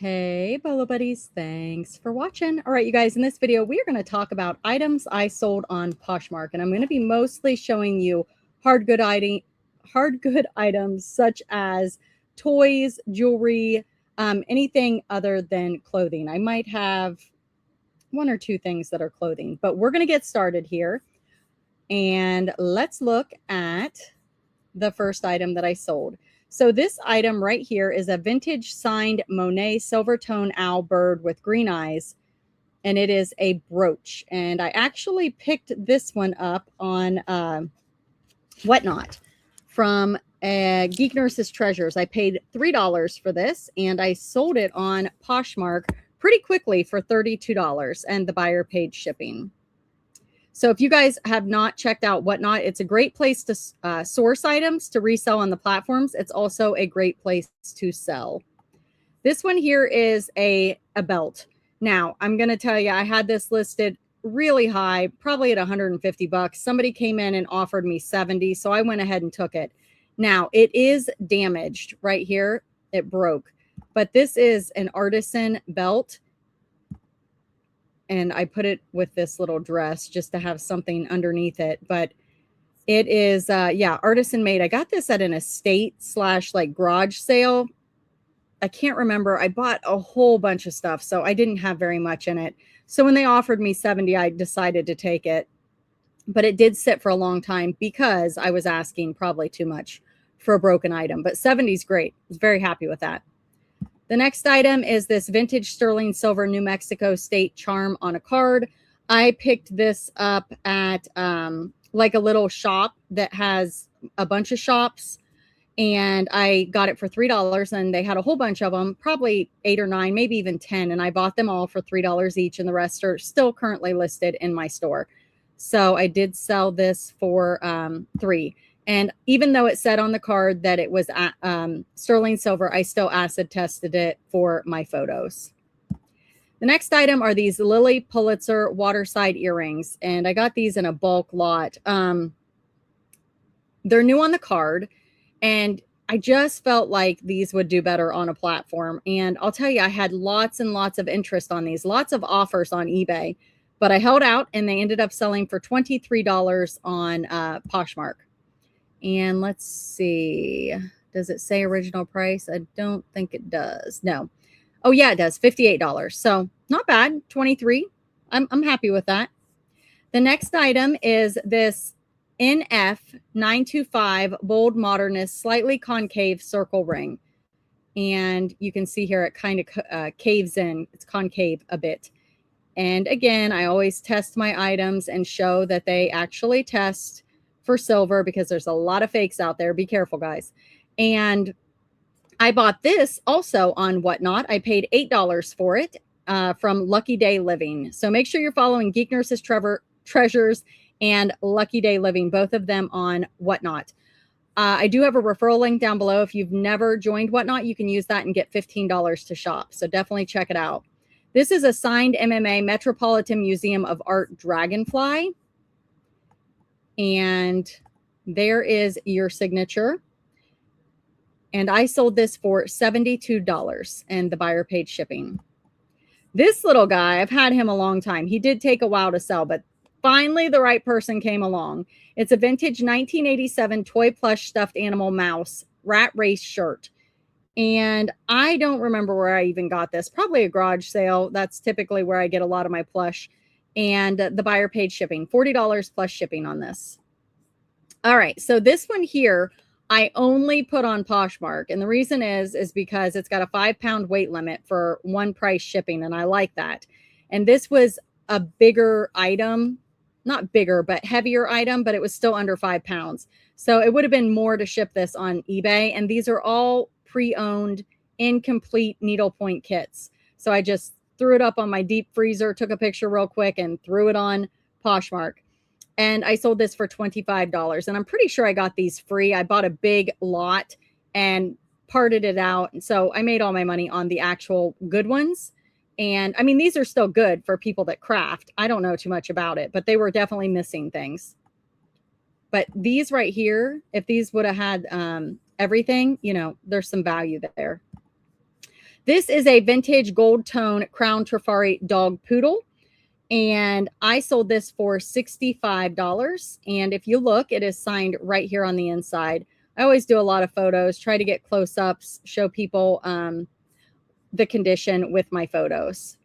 Hey, Bolo buddies, thanks for watching. All right, you guys, in this video, we are going to talk about items I sold on Poshmark, and I'm going to be mostly showing you hard good items such as toys, jewelry, anything other than clothing. I might have one or two things that are clothing, but we're going to get started here. And let's look at the first item that I sold. So this item right here is a vintage signed Monet silver tone owl bird with green eyes, and it is a brooch. And I actually picked this one up on Whatnot from Geek Nurse's Treasures. I paid $3 for this, and I sold it on Poshmark pretty quickly for $32, and the buyer paid shipping. So if you guys have not checked out Whatnot, it's a great place to source items to resell on the platforms. It's also a great place to sell. This one here is a belt. Now, I'm going to tell you, I had this listed really high, probably at 150 bucks. Somebody came in and offered me 70, so I went ahead and took it. Now, it is damaged right here. It broke. But this is an artisan belt. And I put it with this little dress just to have something underneath it. But it is, artisan made. I got this at an estate / like garage sale. I can't remember. I bought a whole bunch of stuff, so I didn't have very much in it. So when they offered me 70, I decided to take it. But it did sit for a long time because I was asking probably too much for a broken item. But 70 is great. I was very happy with that. The next item is this vintage sterling silver New Mexico state charm on a card. I picked this up at like a little shop that has a bunch of shops, and I got it for $3, and they had a whole bunch of them, probably 8 or 9, maybe even 10, and I bought them all for $3 each, and the rest are still currently listed in my store. So I did sell this for $3. And even though it said on the card that it was sterling silver, I still acid tested it for my photos. The next item are these Lily Pulitzer waterside earrings. And I got these in a bulk lot. They're new on the card. And I just felt like these would do better on a platform. And I'll tell you, I had lots and lots of interest on these, lots of offers on eBay. But I held out, and they ended up selling for $23 on Poshmark. And let's see, does it say original price? I don't think it does. No. Oh yeah, it does. $58. So not bad. 23. I'm happy with that. The next item is this NF925 bold modernist slightly concave circle ring. And you can see here it kind of caves in. It's concave a bit. And again, I always test my items and show that they actually test for silver, because there's a lot of fakes out there. Be careful, guys. And I bought this also on Whatnot. I paid $8 for it from Lucky Day Living. So make sure you're following Geek Nurse's Treasures and Lucky Day Living, both of them on Whatnot. I do have a referral link down below. If you've never joined Whatnot, you can use that and get $15 to shop. So definitely check it out. This is a signed MMA Metropolitan Museum of Art Dragonfly. And there is your signature. And I sold this for $72, and the buyer paid shipping. This little guy, I've had him a long time. He did take a while to sell, but finally the right person came along. It's a vintage 1987 toy plush stuffed animal mouse rat race shirt. And I don't remember where I even got this. Probably a garage sale. That's typically where I get a lot of my plush. And the buyer paid shipping, $40 plus shipping on this. All right, so this one here, I only put on Poshmark. And the reason is because it's got a 5-pound weight limit for one price shipping. And I like that. And this was a bigger item, not bigger, but heavier item, but it was still under 5 pounds. So it would have been more to ship this on eBay. And these are all pre-owned, incomplete needlepoint kits. So I just threw it up on my deep freezer, took a picture real quick, and threw it on Poshmark. And I sold this for $25. And I'm pretty sure I got these free. I bought a big lot and parted it out. And so I made all my money on the actual good ones. And I mean, these are still good for people that craft. I don't know too much about it, but they were definitely missing things. But these right here, if these would have had everything, you know, there's some value there. This is a vintage gold tone Crown Trifari dog poodle. And I sold this for $65. And if you look, it is signed right here on the inside. I always do a lot of photos, try to get close-ups, show people the condition with my photos.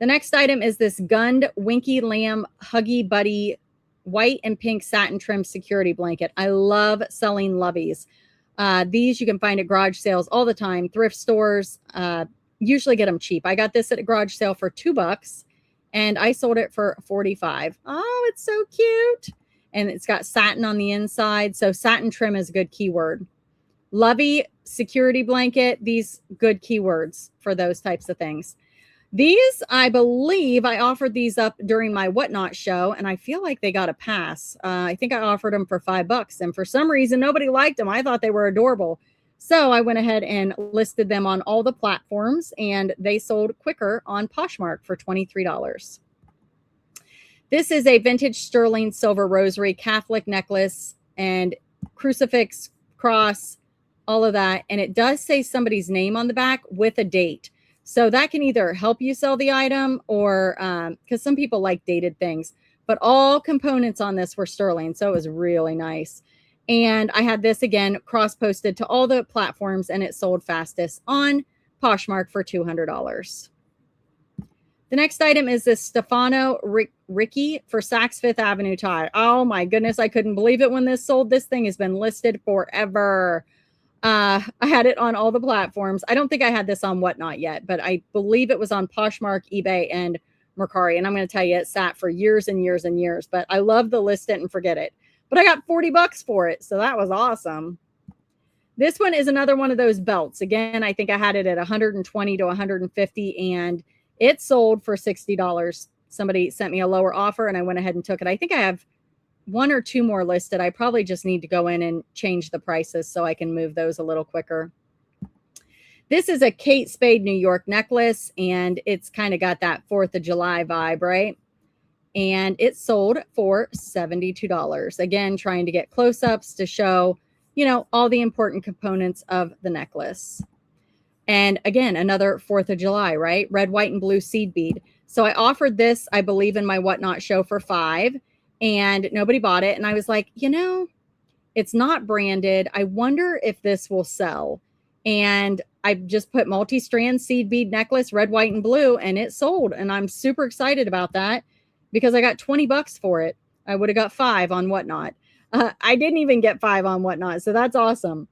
The next item is this Gund Winky Lamb Huggy Buddy white and pink satin trim security blanket. I love selling loveys. These you can find at garage sales all the time, thrift stores, usually get them cheap. I got this at a garage sale for $2 and I sold it for $45. Oh, it's so cute. And it's got satin on the inside. So satin trim is a good keyword. Lovey security blanket, these good keywords for those types of things. These, I believe I offered these up during my Whatnot show, and I feel like they got a pass. I think I offered them for $5, and for some reason, nobody liked them. I thought they were adorable. So I went ahead and listed them on all the platforms, and they sold quicker on Poshmark for $23. This is a vintage sterling silver rosary Catholic necklace and crucifix, cross, all of that. And it does say somebody's name on the back with a date. So that can either help you sell the item or because some people like dated things. But all components on this were sterling. So it was really nice. And I had this again cross-posted to all the platforms, and it sold fastest on Poshmark for $200. The next item is this Stefano Ricci for Saks Fifth Avenue tie. Oh my goodness, I couldn't believe it when this sold. This thing has been listed forever. I had it on all the platforms. I don't think I had this on Whatnot yet, but I believe it was on Poshmark, eBay, and Mercari. And I'm going to tell you, it sat for years and years and years, but I love to list it and forget it. But I got $40 for it, so that was awesome. This one is another one of those belts. Again, I think I had it at 120 to 150, and it sold for $60. Somebody sent me a lower offer, and I went ahead and took it. I think I have one or two more listed. I probably just need to go in and change the prices so I can move those a little quicker. This is a Kate Spade New York necklace, and it's kind of got that 4th of July vibe, right? And it sold for $72. Again, trying to get close-ups to show, you know, all the important components of the necklace. And again, another 4th of July, right? Red, white, and blue seed bead. So I offered this, I believe, in my Whatnot show for $5, and nobody bought it. And I was like, you know, it's not branded. I wonder if this will sell. And I just put multi-strand seed bead necklace, red, white, and blue, and it sold. And I'm super excited about that because I got $20 for it. I would have got $5 on Whatnot. I didn't even get $5 on Whatnot, so that's awesome.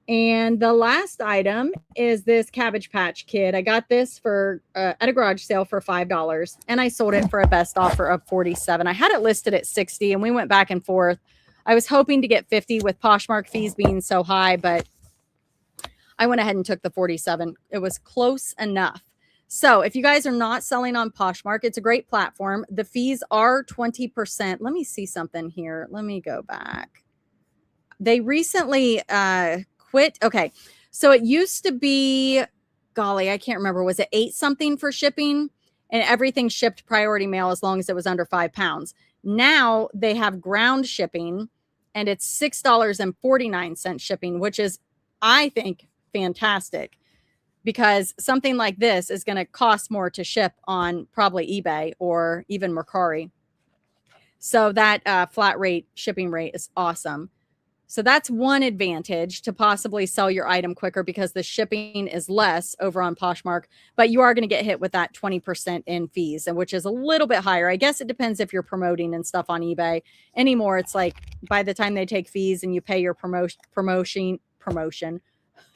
And the last item is this Cabbage Patch Kid. I got this for at a garage sale for $5, and I sold it for a best offer of $47. I had it listed at $60, and we went back and forth. I was hoping to get $50 with Poshmark fees being so high, but I went ahead and took the $47. It was close enough. So if you guys are not selling on Poshmark, it's a great platform. The fees are 20%. Let me see something here. Let me go back. They recently quit. Okay. So it used to be, golly, I can't remember. Was it 8 something for shipping? And everything shipped priority mail as long as it was under 5 pounds. Now they have ground shipping, and it's $6.49 shipping, which is, I think, fantastic, because something like this is going to cost more to ship on probably eBay or even Mercari. So that flat rate shipping rate is awesome. So that's one advantage to possibly sell your item quicker, because the shipping is less over on Poshmark, but you are going to get hit with that 20% in fees, and which is a little bit higher. I guess it depends if you're promoting and stuff on eBay. Anymore, it's like by the time they take fees and you pay your promotion,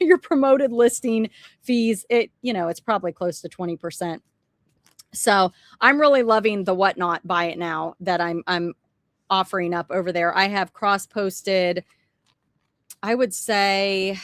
your promoted listing fees, it's probably close to 20%. So I'm really loving the Whatnot buy it now that I'm offering up over there. I have cross-posted, I would say,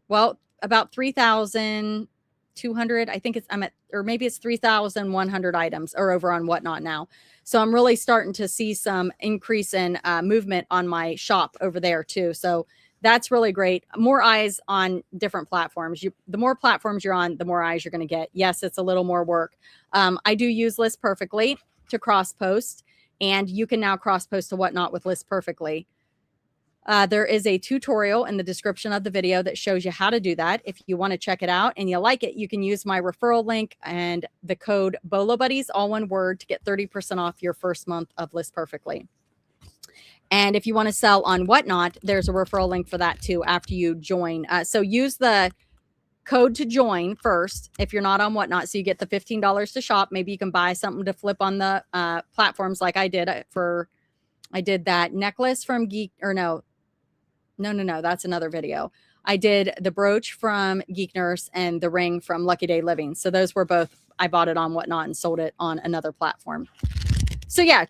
well, about 3,200. I think or maybe it's 3,100 items are over on Whatnot now. So I'm really starting to see some increase in movement on my shop over there too. So that's really great. More eyes on different platforms. The more platforms you're on, the more eyes you're going to get. Yes, it's a little more work. I do use List Perfectly to cross post, and you can now cross post to Whatnot with List Perfectly. There is a tutorial in the description of the video that shows you how to do that. If you want to check it out and you like it, you can use my referral link and the code bolobuddies, all one word, to get 30% off your first month of List Perfectly. And if you want to sell on Whatnot, there's a referral link for that too after you join. So use the code to join first if you're not on Whatnot, so you get the $15 to shop. Maybe you can buy something to flip on the platforms like I did. I did that necklace from no, that's another video. I did the brooch from Geek Nurse and the ring from Lucky Day Living. So those were both, I bought it on Whatnot and sold it on another platform. So yeah,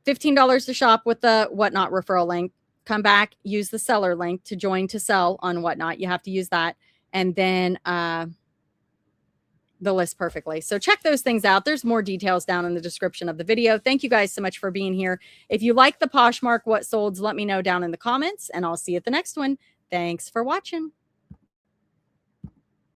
$15 to shop with the Whatnot referral link. Come back, use the seller link to join to sell on Whatnot. You have to use that. And then the List Perfectly. So check those things out. There's more details down in the description of the video. Thank you guys so much for being here. If you like the Poshmark What Solds, let me know down in the comments, and I'll see you at the next one. Thanks for watching.